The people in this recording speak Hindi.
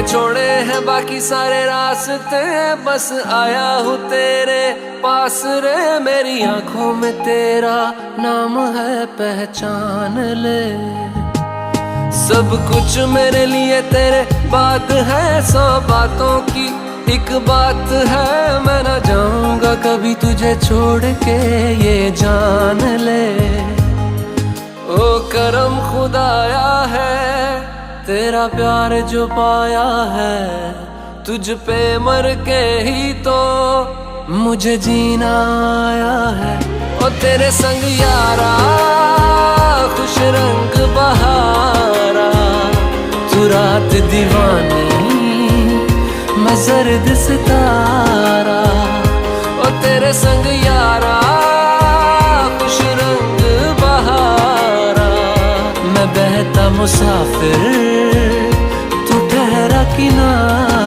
छोड़े हैं बाकी सारे रास्ते, बस आया हूँ तेरे पास रे। मेरी आंखों में तेरा नाम है, पहचान ले। सब कुछ मेरे लिए तेरे बात है, 100 बातों की एक बात है। मैं ना जाऊंगा कभी तुझे छोड़ के, ये जान ले। ओ करम खुदाया है, तेरा प्यार जो पाया है। तुझ पे मर के ही तो मुझे जीना आया है। ओ तेरे संग यारा खुश रंग बहारा, तू रात दीवानी मैं जर्द सितारा। ओ तेरे संग यारा खुश रंग बहारा, मैं बहता मुसाफिर तू ठहरा किनारा।